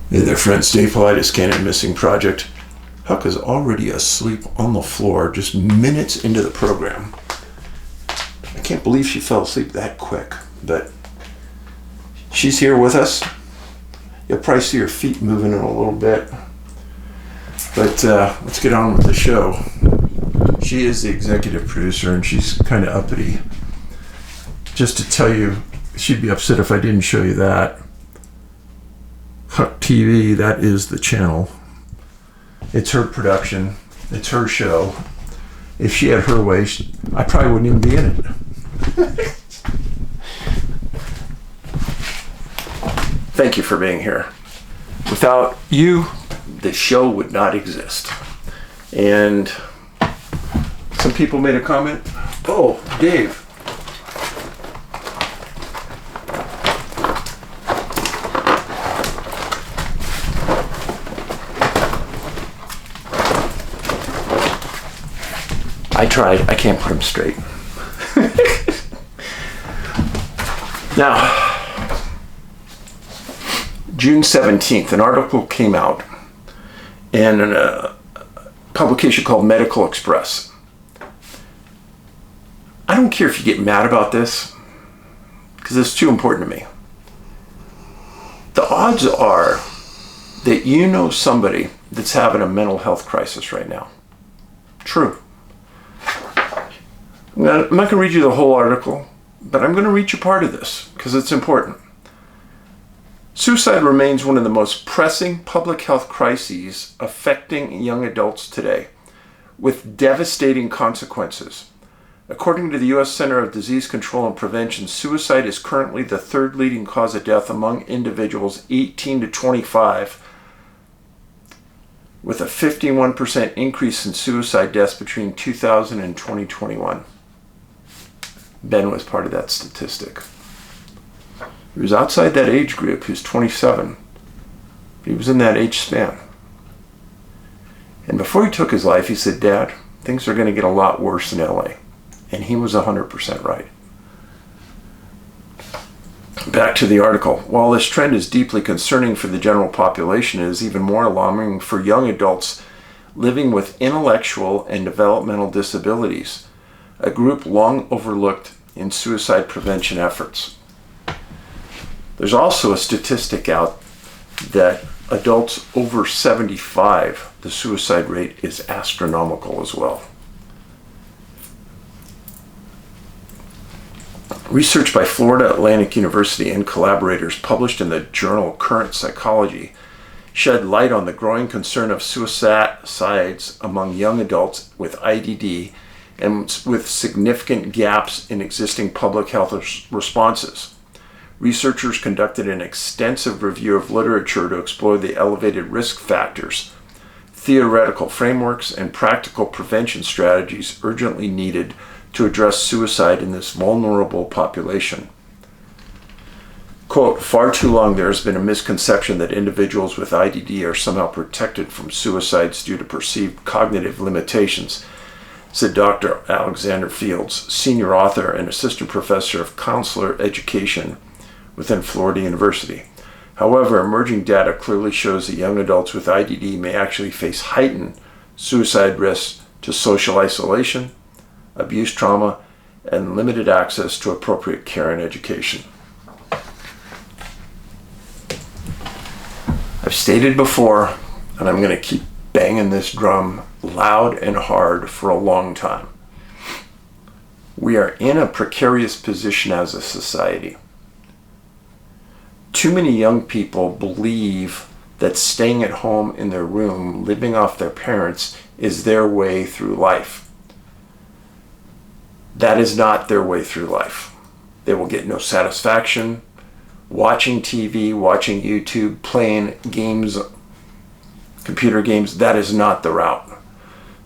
Hey there, friends. David Paulides, CanAm Missing Project. Huck is already asleep on the floor just minutes into the program. I can't believe she fell asleep that quick, but she's here with us. You'll probably see her feet moving in a little bit. But let's get on with the show. She is the executive producer, and she's kind of uppity. Just to tell you, she'd be upset if I didn't show you that. Huck TV, that is the channel. It's her production. It's her show. If she had her way, I probably wouldn't even be in it. Thank you for being here. Without you, the show would not exist. And some people made a comment. Oh, Dave. I tried. I can't put them straight. Now, June 17th, an article came out in a publication called Medical Express. I don't care if you get mad about this, because it's too important to me. The odds are that you know somebody that's having a mental health crisis right now. True. I'm not going to read you the whole article, but I'm going to read you part of this because it's important. Suicide remains one of the most pressing public health crises affecting young adults today, with devastating consequences. According to the U.S. Center of Disease Control and Prevention, suicide is currently the third leading cause of death among individuals 18 to 25, with a 51% increase in suicide deaths between 2000 and 2021. Ben was part of that statistic. He was outside that age group. He was 27. He was in that age span. And before he took his life, he said, "Dad, things are going to get a lot worse in LA." And he was 100% right. Back to the article. While this trend is deeply concerning for the general population, it is even more alarming for young adults living with intellectual and developmental disabilities, a group long overlooked in suicide prevention efforts. There's also a statistic out that adults over 75, the suicide rate is astronomical as well. Research by Florida Atlantic University and collaborators published in the journal Current Psychology shed light on the growing concern of suicides among young adults with IDD and with significant gaps in existing public health responses. Researchers conducted an extensive review of literature to explore the elevated risk factors, theoretical frameworks, and practical prevention strategies urgently needed to address suicide in this vulnerable population. Quote, "Far too long there has been a misconception that individuals with IDD are somehow protected from suicides due to perceived cognitive limitations," said Dr. Alexander Fields, senior author and assistant professor of counselor education within Florida University. However, emerging data clearly shows that young adults with IDD may actually face heightened suicide risks to social isolation, abuse trauma, and limited access to appropriate care and education. I've stated before, and I'm going to keep banging this drum loud and hard for a long time. We are in a precarious position as a society. Too many young people believe that staying at home in their room, living off their parents, is their way through life. That is not their way through life. They will get no satisfaction watching TV, watching YouTube, playing games, computer games. That is not the route.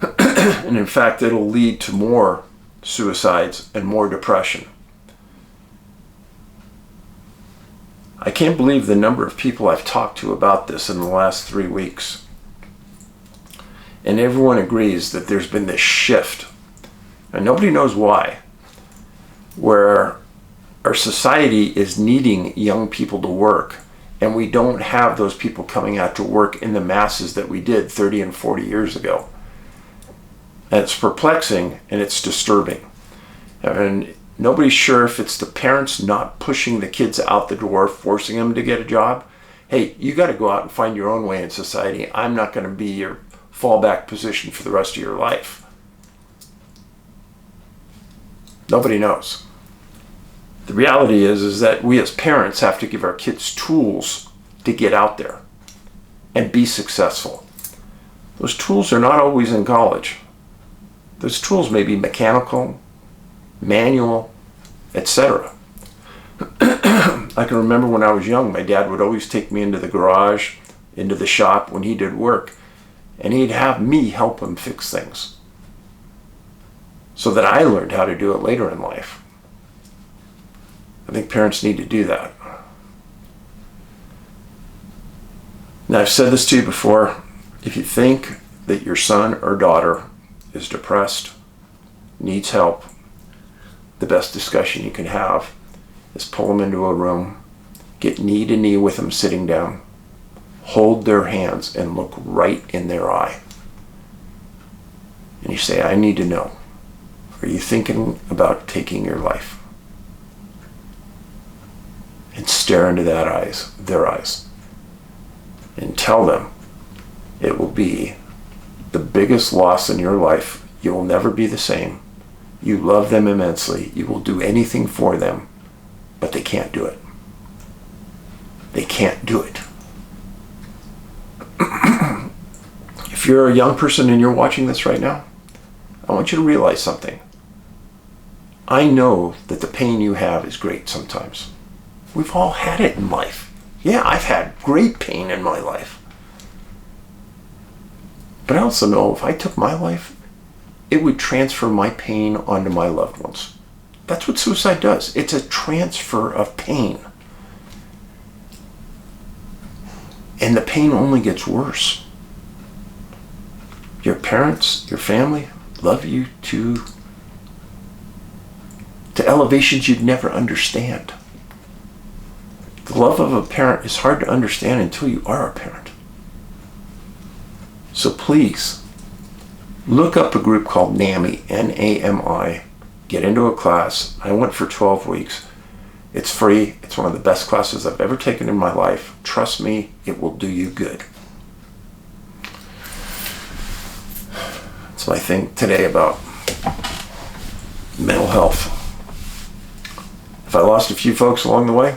And in fact, it'll lead to more suicides and more depression. I can't believe the number of people I've talked to about this in the last 3 weeks. And everyone agrees that there's been this shift, and nobody knows why, where our society is needing young people to work And we don't have those people coming out to work in the masses that we did 30 and 40 years ago. And it's perplexing and it's disturbing. And nobody's sure if it's the parents not pushing the kids out the door, forcing them to get a job. Hey, you got to go out and find your own way in society. I'm not going to be your fallback position for the rest of your life. Nobody knows. The reality is that we as parents have to give our kids tools to get out there and be successful. Those tools are not always in college. Those tools may be mechanical, manual, etc. I can remember when I was young, my dad would always take me into the garage, into the shop when he did work, and he'd have me help him fix things so that I learned how to do it later in life. I think parents need to do that. Now, I've said this to you before. If you think that your son or daughter is depressed, needs help, the best discussion you can have is pull them into a room, get knee to knee with them sitting down, hold their hands and look right in their eye. And you say, I need to know, are you thinking about taking your life? And stare into their eyes, and tell them it will be the biggest loss in your life. You will never be the same. You love them immensely. You will do anything for them, but they can't do it. They can't do it. If you're a young person and you're watching this right now, I want you to realize something. I know that the pain you have is great sometimes. We've all had it in life. Yeah, I've had great pain in my life. But I also know if I took my life, it would transfer my pain onto my loved ones. That's what suicide does. It's a transfer of pain. And the pain only gets worse. Your parents, your family love you to elevations you'd never understand. The love of a parent is hard to understand until you are a parent. So please, look up a group called NAMI, N-A-M-I. Get into a class. I went for 12 weeks. It's free. It's one of the best classes I've ever taken in my life. Trust me, it will do you good. That's my thing today about mental health. If I lost a few folks along the way,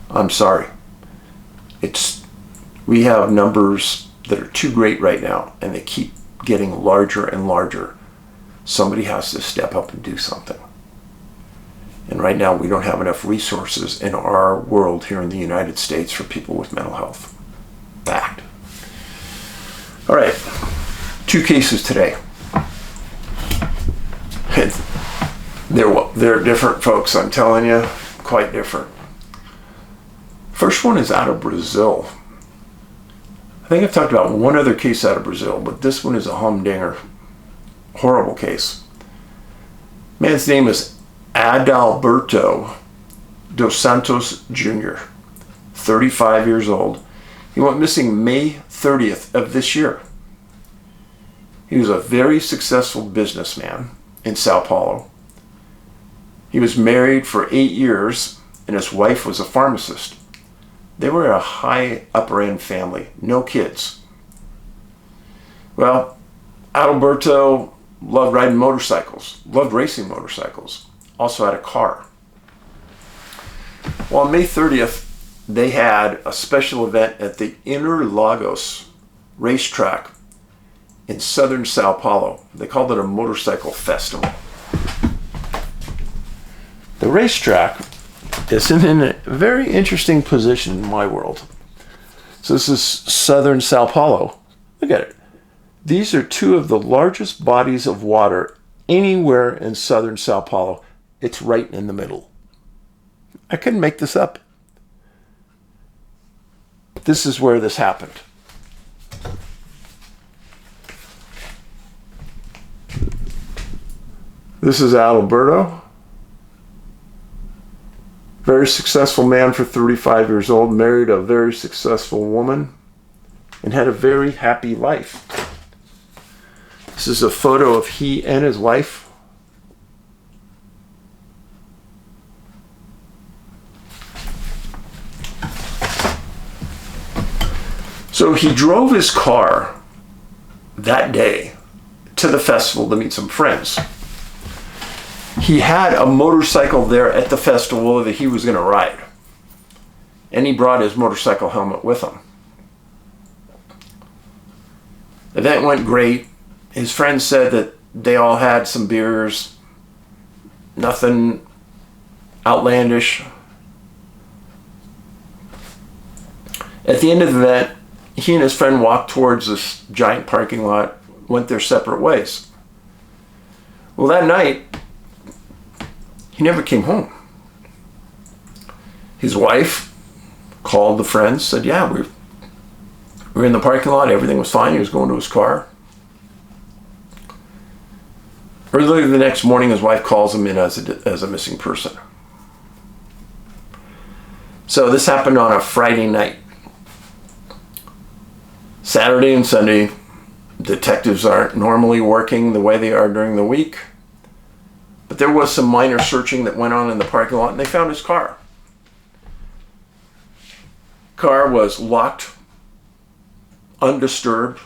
I'm sorry. We have numbers that are too great right now, and they keep getting larger and larger. Somebody has to step up and do something. And right now, we don't have enough resources in our world here in the United States for people with mental health. Fact. All right, 2 cases today. They're different, folks, I'm telling you, quite different. First one is out of Brazil. I think I've talked about one other case out of Brazil, but this one is a humdinger. Horrible case. Man's name is Adalberto Dos Santos Jr., 35 years old. He went missing May 30th of this year. He was a very successful businessman in Sao Paulo. He was married for 8 years, and his wife was a pharmacist. They were a high upper-end family, no kids. Well, Adalberto loved riding motorcycles, loved racing motorcycles, also had a car. Well, on May 30th, they had a special event at the Interlagos racetrack in southern Sao Paulo. They called it a motorcycle festival. The racetrack is in a very interesting position in my world. So this is southern Sao Paulo. Look at it. These are 2 of the largest bodies of water anywhere in southern Sao Paulo. It's right in the middle. I couldn't make this up. This is where this happened. This is Adalberto. Very successful man for 35 years old, married a very successful woman, and had a very happy life. This is a photo of he and his wife. So he drove his car that day to the festival to meet some friends. He had a motorcycle there at the festival that he was going to ride. And he brought his motorcycle helmet with him. The event went great. His friends said that they all had some beers. Nothing outlandish. At the end of the event, he and his friend walked towards this giant parking lot, went their separate ways. Well, that night, he never came home. His wife called the friends, said, yeah, we were in the parking lot, everything was fine, he was going to his car. Early the next morning, his wife calls him in as a missing person. So this happened on a Friday night. Saturday and Sunday, detectives aren't normally working the way they are during the week. But there was some minor searching that went on in the parking lot, and they found his car. Car was locked, undisturbed,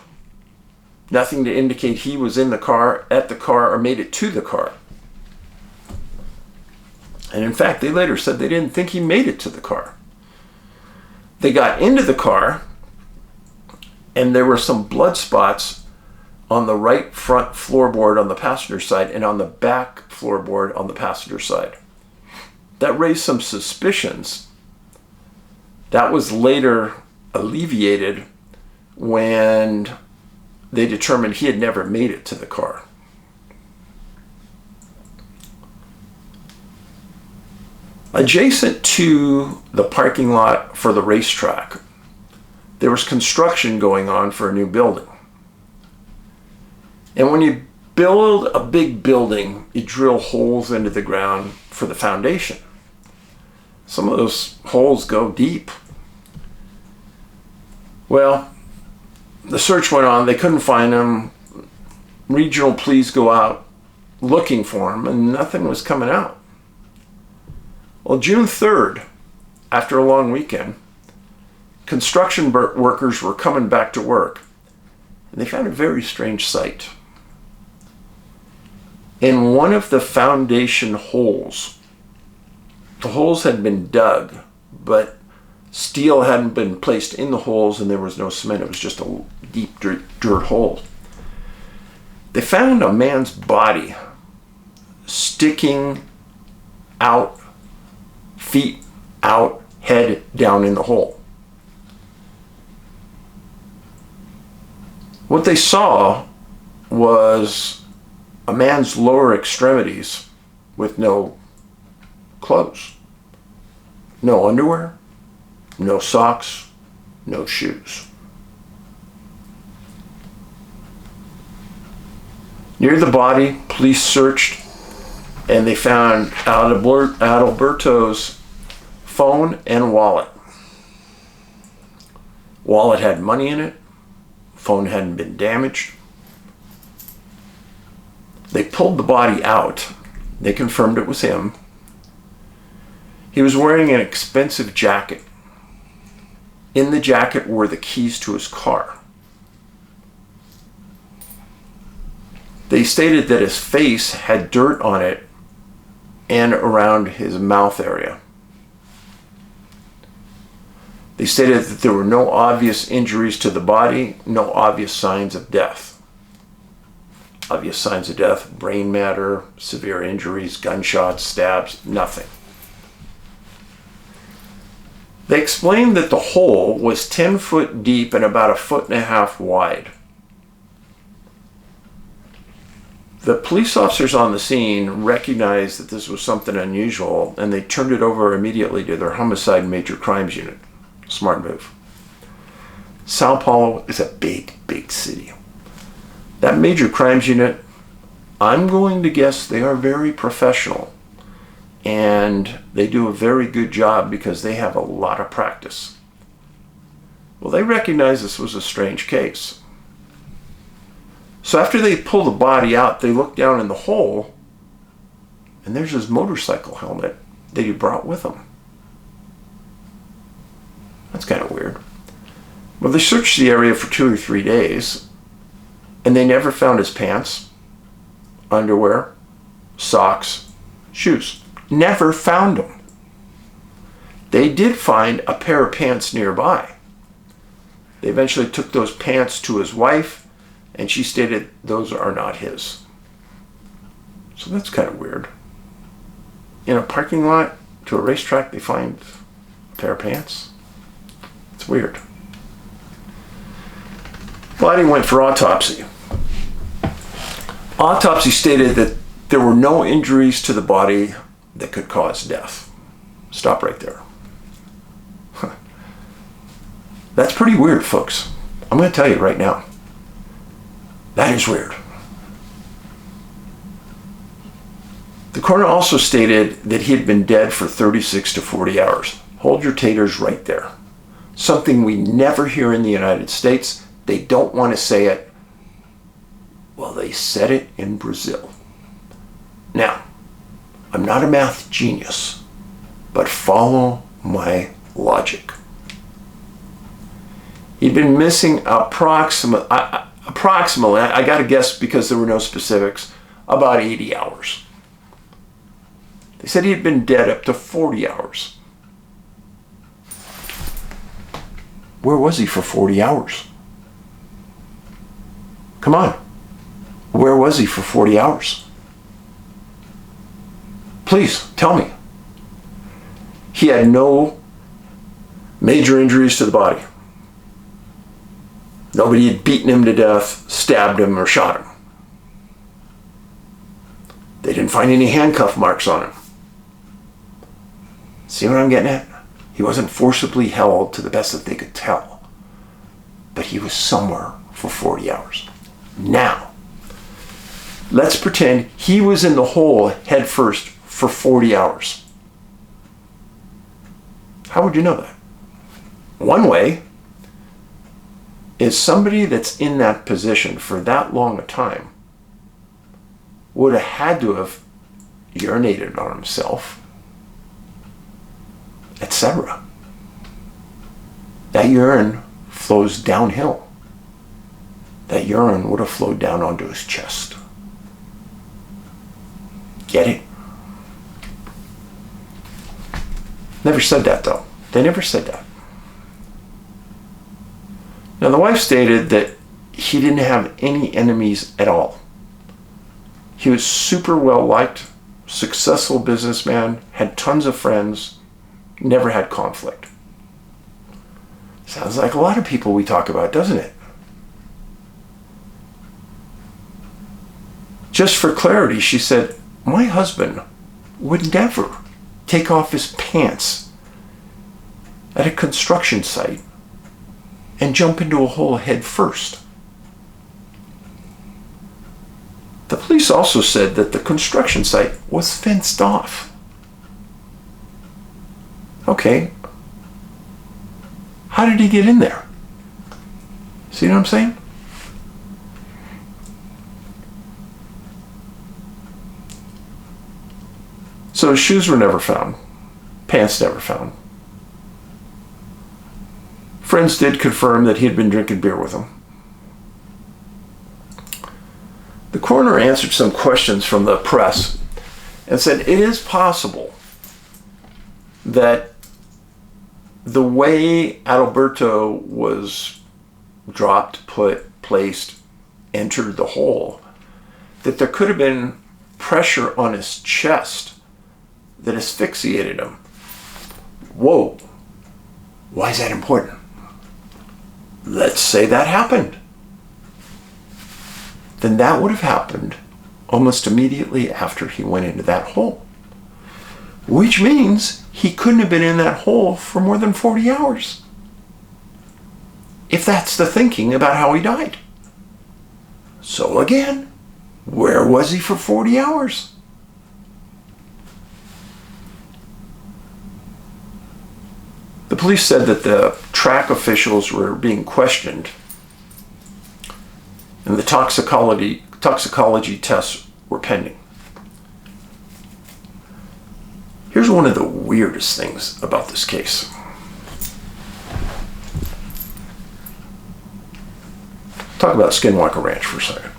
nothing to indicate he was in the car, at the car, or made it to the car. And in fact, they later said they didn't think he made it to the car. They got into the car, and there were some blood spots on the right front floorboard on the passenger side and on the back floorboard on the passenger side. That raised some suspicions. That was later alleviated when they determined he had never made it to the car. Adjacent to the parking lot for the racetrack, there was construction going on for a new building. And when you build a big building, you drill holes into the ground for the foundation. Some of those holes go deep. Well, the search went on. They couldn't find him. Regional police go out looking for him, and nothing was coming out. Well, June 3rd, after a long weekend, construction workers were coming back to work, and they found a very strange sight. In one of the foundation holes, the holes had been dug, but steel hadn't been placed in the holes and there was no cement. It was just a deep dirt hole. They found a man's body sticking out, feet out, head down in the hole. What they saw was a man's lower extremities with no clothes, no underwear, no socks, no shoes. Near the body, police searched and they found Adalberto's phone and wallet. Wallet had money in it. Phone hadn't been damaged. They pulled the body out. They confirmed it was him. He was wearing an expensive jacket. In the jacket were the keys to his car. They stated that his face had dirt on it and around his mouth area. They stated that there were no obvious injuries to the body, no obvious signs of death. Obvious signs of death: brain matter, severe injuries, gunshots, stabs, nothing. They explained that the hole was 10 foot deep and about 1.5 feet wide. The police officers on the scene recognized that this was something unusual, and they turned it over immediately to their homicide and major crimes unit. Smart move. Sao Paulo is a big, big city. That major crimes unit, I'm going to guess they are very professional and they do a very good job because they have a lot of practice. Well, they recognized this was a strange case. So after they pull the body out, they look down in the hole, and there's his motorcycle helmet that he brought with him. That's kind of weird. Well, they searched the area for 2 or 3 days, and they never found his pants, underwear, socks, shoes. Never found them. They did find a pair of pants nearby. They eventually took those pants to his wife, and she stated those are not his. So that's kind of weird. In a parking lot to a racetrack, they find a pair of pants. It's weird. Body went for autopsy. Autopsy stated that there were no injuries to the body that could cause death. Stop right there. That's pretty weird, folks. I'm going to tell you right now. That is weird. The coroner also stated that he had been dead for 36 to 40 hours. Hold your taters right there. Something we never hear in the United States. They don't want to say it. Well, they said it in Brazil. Now, I'm not a math genius, but follow my logic. He'd been missing approximately, I got to guess because there were no specifics, about 80 hours. They said he had been dead up to 40 hours. Where was he for 40 hours? Come on. Where was he for 40 hours? Please, tell me. He had no major injuries to the body. Nobody had beaten him to death, stabbed him, or shot him. They didn't find any handcuff marks on him. See what I'm getting at? He wasn't forcibly held to the best that they could tell. But he was somewhere for 40 hours. Now, let's pretend he was in the hole head first for 40 hours. How would you know that? One way is somebody that's in that position for that long a time would have had to have urinated on himself, etc. That urine flows downhill. That urine would have flowed down onto his chest. Get it? Never said that, though. They never said that. Now, the wife stated that he didn't have any enemies at all. He was super well liked, successful businessman, had tons of friends, never had conflict. Sounds like a lot of people we talk about, doesn't it? Just for clarity, she said, my husband would never take off his pants at a construction site and jump into a hole head first. The police also said that the construction site was fenced off. Okay, how did he get in there? See what I'm saying? So his shoes were never found, pants never found. Friends did confirm that he had been drinking beer with him. The coroner answered some questions from the press and said it is possible that the way Adalberto was dropped, put, placed, entered the hole, that there could have been pressure on his chest that asphyxiated him. Whoa, why is that important? Let's say that happened. Then that would have happened almost immediately after he went into that hole. Which means he couldn't have been in that hole for more than 40 hours. If that's the thinking about how he died. So again, where was he for 40 hours? police said that the track officials were being questioned and the toxicology tests were pending. Here's one of the weirdest things about this case. Talk about Skinwalker Ranch for a second.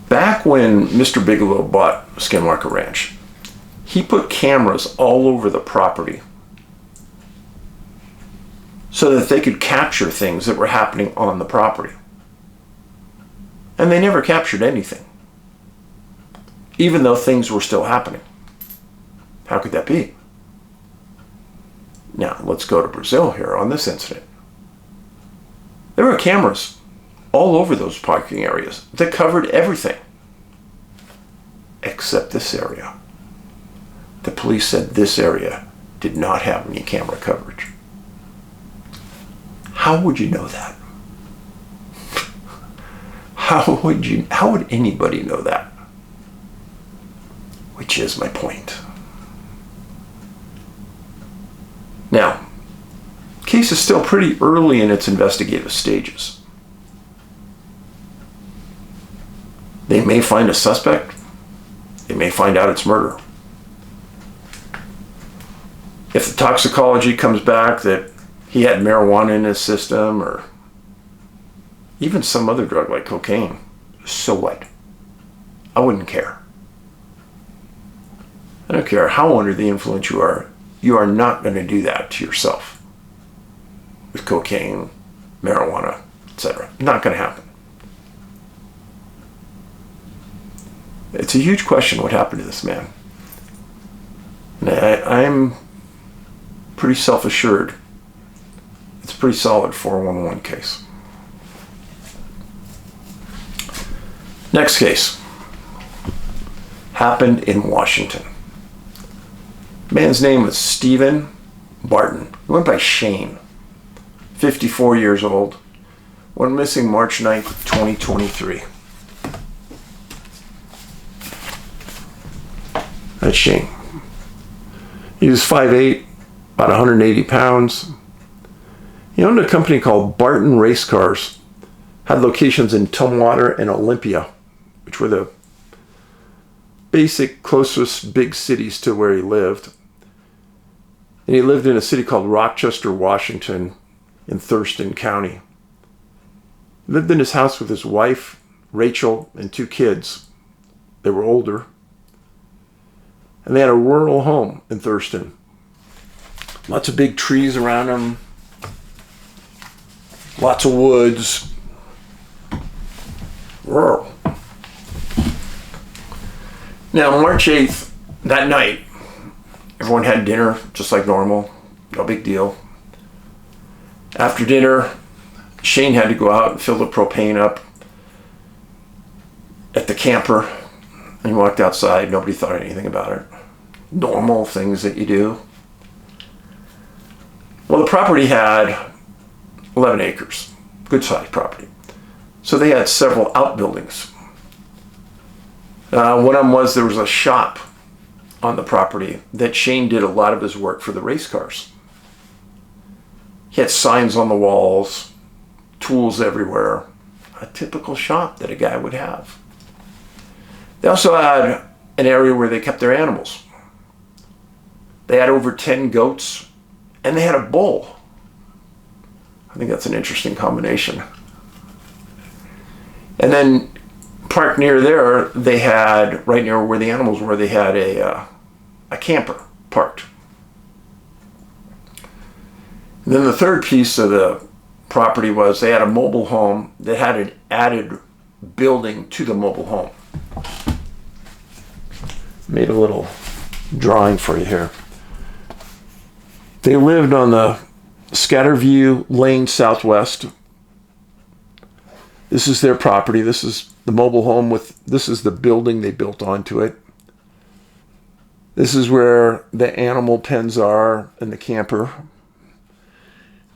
Back when Mr. Bigelow bought Skinwalker Ranch, he put cameras all over the property so that they could capture things that were happening on the property. And they never captured anything, even though things were still happening. How could that be? Now, let's go to Brazil here on this incident. There were cameras all over those parking areas that covered everything except this area. The police said this area did not have any camera coverage. How would you know that? How would anybody know that? Which is my point. Now, the case is still pretty early in its investigative stages. They may find a suspect. They may find out it's murder. If the toxicology comes back that he had marijuana in his system or even some other drug like cocaine, so what? I wouldn't care. I don't care how under the influence you are not going to do that to yourself with cocaine, marijuana, etc. Not going to happen. It's a huge question what happened to this man. And I'm pretty self-assured. It's a pretty solid 411 case. Next case happened in Washington. Man's name was Stephen Barton. He went by Shane, 54 years old, went missing March 9th, 2023. That's Shane. He was 5'8", about 180 pounds. He owned a company called Barton Race Cars, had locations in Tumwater and Olympia, which were the basic closest big cities to where he lived. And he lived in a city called Rochester, Washington, in Thurston County. He lived in his house with his wife, Rachel, and 2 kids. They were older. And they had a rural home in Thurston. Lots of big trees around them. Lots of woods. Rural. Now, March 8th, that night, everyone had dinner just like normal. No big deal. After dinner, Shane had to go out and fill the propane up at the camper. And he walked outside. Nobody thought anything about it. Normal things that you do. Well, the property had 11 acres. Good sized property. So they had several outbuildings. One of them was there was a shop on the property that Shane did a lot of his work for the race cars. He had signs on the walls, tools everywhere. A typical shop that a guy would have. They also had an area where they kept their animals. They had over 10 goats, and they had a bull. I think that's an interesting combination. And then parked near there, they had, right near where the animals were, they had a camper parked. And then the third piece of the property was they had a mobile home that had an added building to the mobile home. Made a little drawing for you here. They lived on the Scatterview Lane Southwest. This is their property. This is the mobile home this is the building they built onto it. This is where the animal pens are and the camper.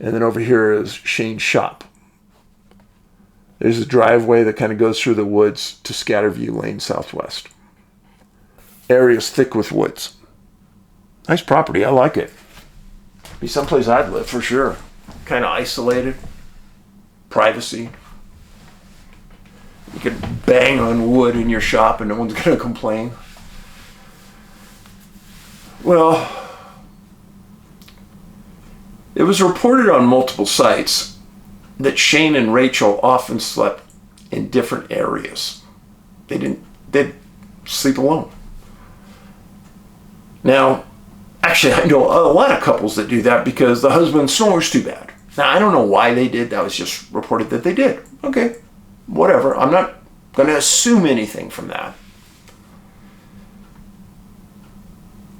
And then over here is Shane's shop. There's a driveway that kind of goes through the woods to Scatterview Lane Southwest. Area's thick with woods. Nice property. I like it. Be someplace I'd live for sure. Kind of isolated. Privacy. You could bang on wood in your shop and no one's going to complain. Well, it was reported on multiple sites that Shane and Rachel often slept in different areas. They'd sleep alone. Now, actually, I know a lot of couples that do that because the husband snores too bad. Now, I don't know why they did. That was just reported that they did. Okay, whatever. I'm not going to assume anything from that.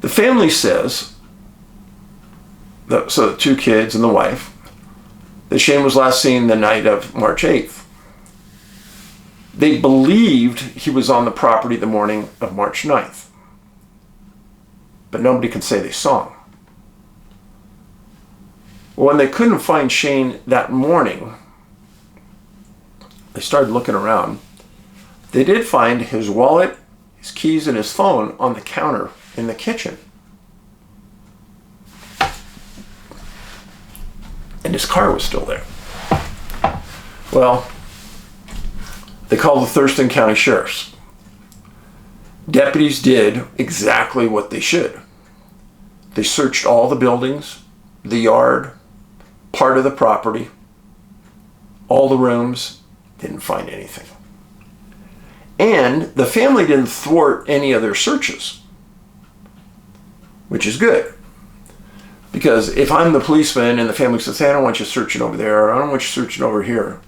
The family says, so the two kids and the wife, that Shane was last seen the night of March 8th. They believed he was on the property the morning of March 9th. But nobody can say they saw him. When they couldn't find Shane that morning, they started looking around. They did find his wallet, his keys, and his phone on the counter in the kitchen. And his car was still there. Well, they called the Thurston County Sheriff's. Deputies did exactly what they should. They searched all the buildings, the yard, part of the property, all the rooms, didn't find anything. And the family didn't thwart any of their searches, which is good. Because if I'm the policeman and the family says, hey, I don't want you searching over there, or I don't want you searching over here,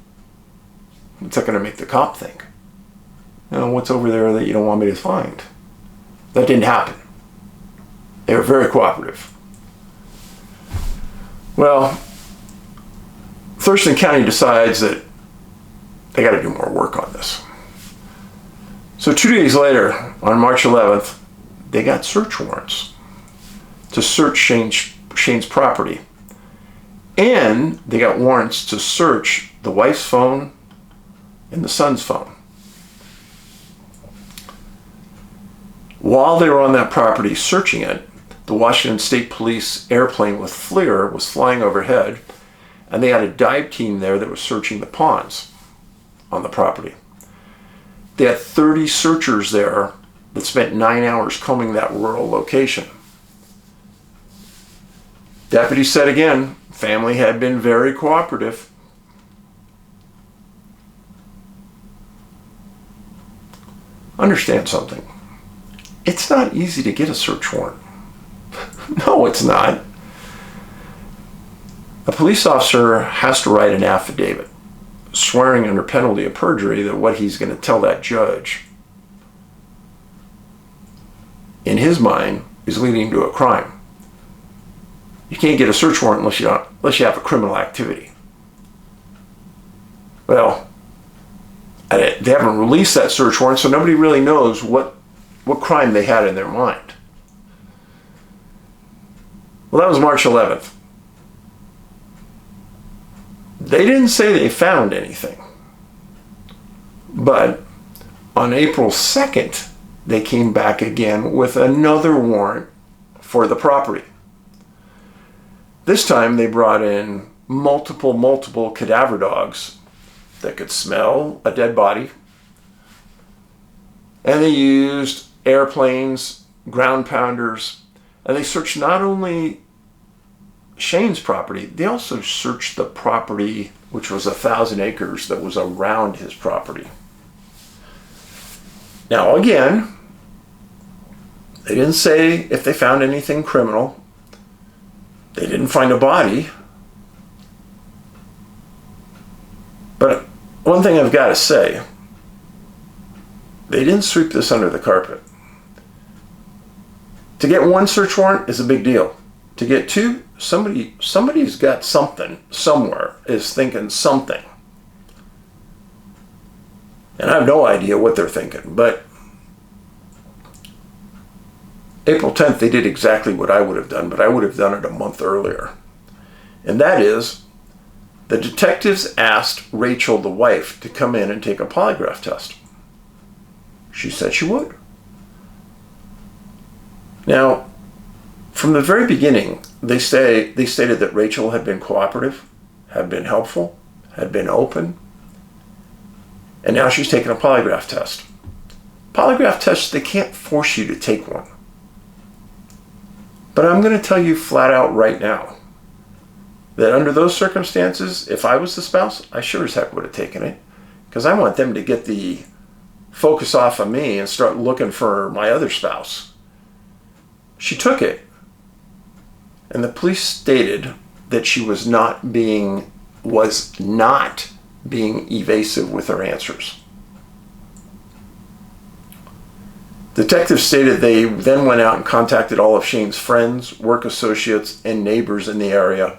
what's that going to make the cop think? What's over there that you don't want me to find? That didn't happen. They were very cooperative. Well, Thurston County decides that they got to do more work on this. So 2 days later, on March 11th, they got search warrants to search Shane's property. And they got warrants to search the wife's phone and the son's phone. While they were on that property searching it, the Washington State Police airplane with FLIR was flying overhead, and they had a dive team there that was searching the ponds on the property. They had 30 searchers there that spent 9 hours combing that rural location. Deputies said again, family had been very cooperative. Understand something. It's not easy to get a search warrant. No, it's not. A police officer has to write an affidavit swearing under penalty of perjury that what he's going to tell that judge in his mind is leading to a crime. You can't get a search warrant unless you have a criminal activity. Well, they haven't released that search warrant, so nobody really knows what crime they had in their mind. Well, that was March 11th. They didn't say they found anything. But on April 2nd, they came back again with another warrant for the property. This time they brought in multiple cadaver dogs that could smell a dead body. And they used airplanes, ground pounders, and they searched not only Shane's property, they also searched the property, which was 1,000 acres that was around his property. Now again, they didn't say if they found anything criminal. They didn't find a body. But one thing I've got to say, they didn't sweep this under the carpet. To get one search warrant is a big deal. To get two, somebody's got something somewhere, is thinking something. And I have no idea what they're thinking, but April 10th, they did exactly what I would have done, but I would have done it a month earlier. And that is, the detectives asked Rachel, the wife, to come in and take a polygraph test. She said she would. Now, From the very beginning, they stated that Rachel had been cooperative, had been helpful, had been open, and now she's taking a polygraph test. Polygraph tests, they can't force you to take one. But I'm going to tell you flat out right now that under those circumstances, if I was the spouse, I sure as heck would have taken it, because I want them to get the focus off of me and start looking for my other spouse. She took it, and the police stated that she was not being evasive with her answers. Detectives stated they then went out and contacted all of Shane's friends, work associates, and neighbors in the area.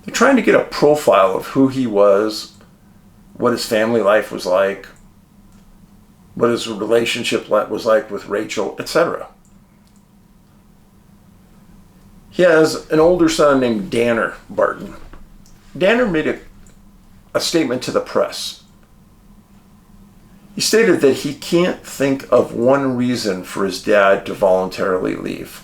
They're trying to get a profile of who he was, what his family life was like, what his relationship was like with Rachel, etc. He has an older son named Danner Barton. Danner made a statement to the press. He stated that he can't think of one reason for his dad to voluntarily leave.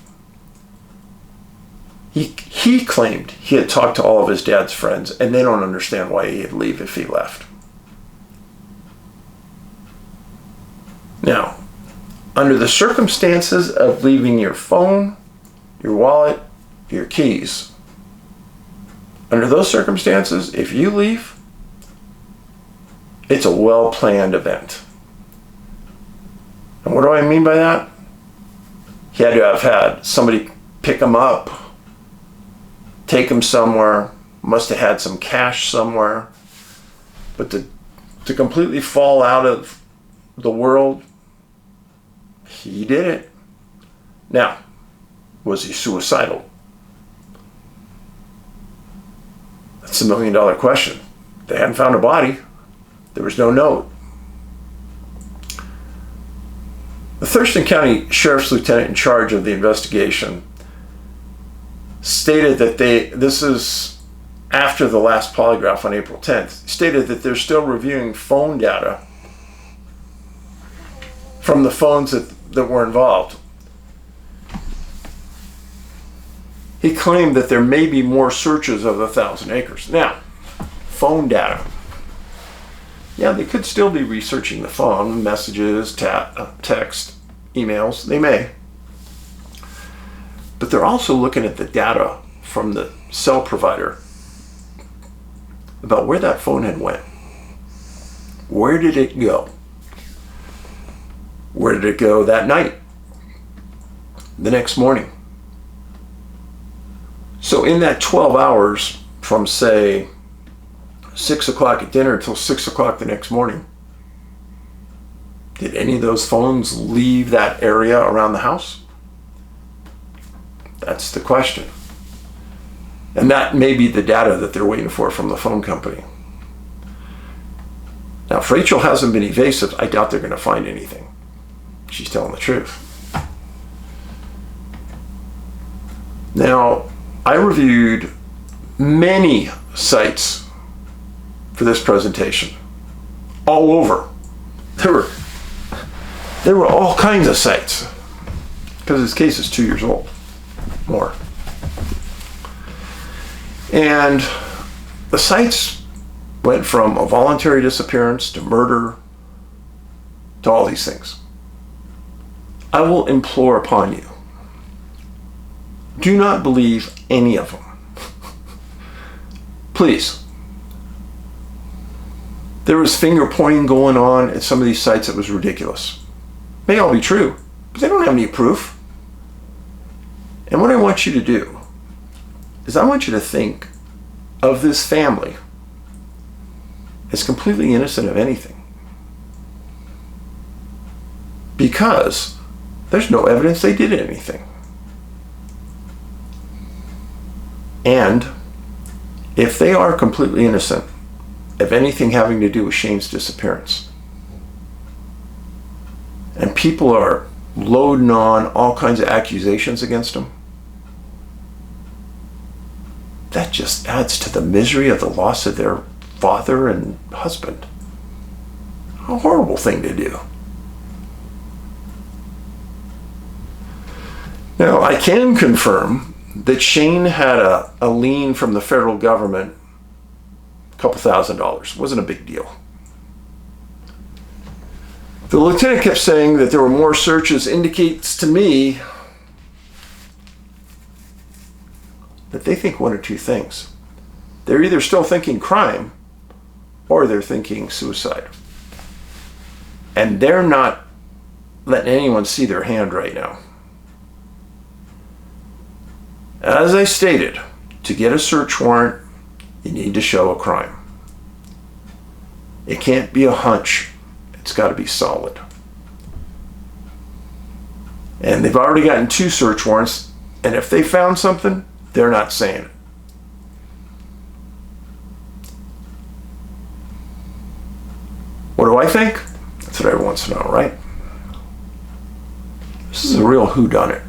He claimed he had talked to all of his dad's friends, and they don't understand why he'd leave if he left. Now, under the circumstances of leaving your phone, your wallet, your keys, under those circumstances, if you leave, it's a well-planned event. And what do I mean by that? He had to have had somebody pick him up, take him somewhere, must have had some cash somewhere. But to completely fall out of the world, he did it. Now, was he suicidal? That's the million-dollar question. They hadn't found a body. There was no note. The Thurston County Sheriff's Lieutenant in charge of the investigation stated that this is after the last polygraph on April 10th, stated that they're still reviewing phone data from the phones that were involved. He claimed that there may be more searches of 1,000 acres. Now, phone data. Yeah, they could still be researching the phone, messages, text, emails. They may. But they're also looking at the data from the cell provider about where that phone had went. Where did it go? Where did it go that night? The next morning? So in that 12 hours from, say, 6 o'clock at dinner until 6 o'clock the next morning, did any of those phones leave that area around the house? That's the question. And that may be the data that they're waiting for from the phone company. Now, if Rachel hasn't been evasive, I doubt they're going to find anything. She's telling the truth. Now, I reviewed many sites for this presentation, all over. There were all kinds of sites, because this case is 2 years old, more. And the sites went from a voluntary disappearance to murder to all these things. I will implore upon you, do not believe any of them. Please. There was finger pointing going on at some of these sites that was ridiculous. May all be true, but they don't have any proof. And what I want you to do is I want you to think of this family as completely innocent of anything. Because there's no evidence they did anything. And if they are completely innocent of anything having to do with Shane's disappearance, and people are loading on all kinds of accusations against them, that just adds to the misery of the loss of their father and husband. A horrible thing to do. Now, I can confirm that Shane had a lien from the federal government, a couple $1,000. Wasn't a big deal. The lieutenant kept saying that there were more searches, indicates to me that they think one or two things. They're either still thinking crime or they're thinking suicide. And they're not letting anyone see their hand right now. As I stated, to get a search warrant, you need to show a crime. It can't be a hunch. It's got to be solid. And they've already gotten 2 search warrants, and if they found something, they're not saying it. What do I think? That's what everyone wants to know, right? This is a real whodunit.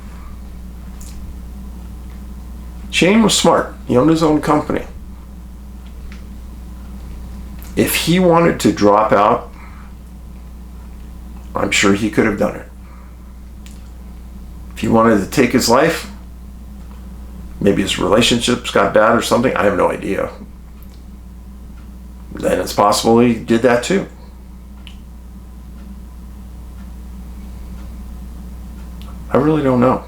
Shane was smart. He owned his own company. If he wanted to drop out, I'm sure he could have done it. If he wanted to take his life, maybe his relationships got bad or something, I have no idea. Then it's possible he did that too. I really don't know.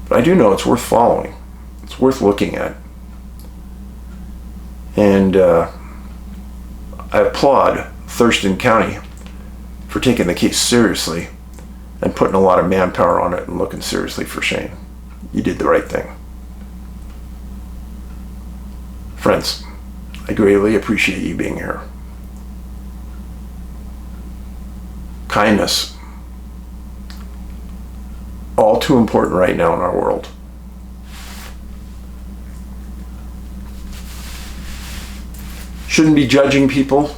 But I do know it's worth following. It's worth looking at. And I applaud Thurston County for taking the case seriously and putting a lot of manpower on it and looking seriously for Shane. You did the right thing. Friends, I greatly appreciate you being here. Kindness. All too important right now in our world. Shouldn't be judging people.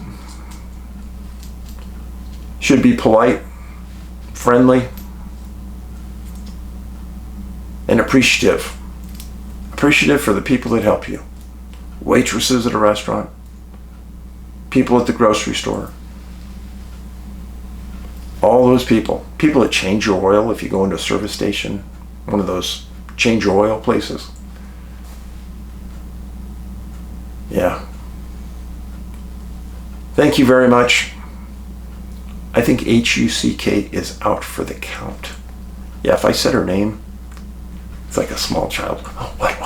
Should be polite, friendly, and appreciative. Appreciative for the people that help you. Waitresses at a restaurant, people at the grocery store. All those people that change your oil if you go into a service station, one of those change your oil places. Yeah. Thank you very much. I think HUCK is out for the count. Yeah, if I said her name, it's like a small child. Oh, what?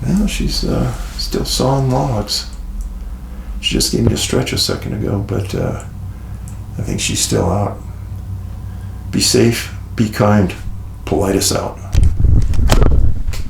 Well, she's still sawing logs. She just gave me a stretch a second ago, but I think she's still out. Be safe, be kind, Paulides out.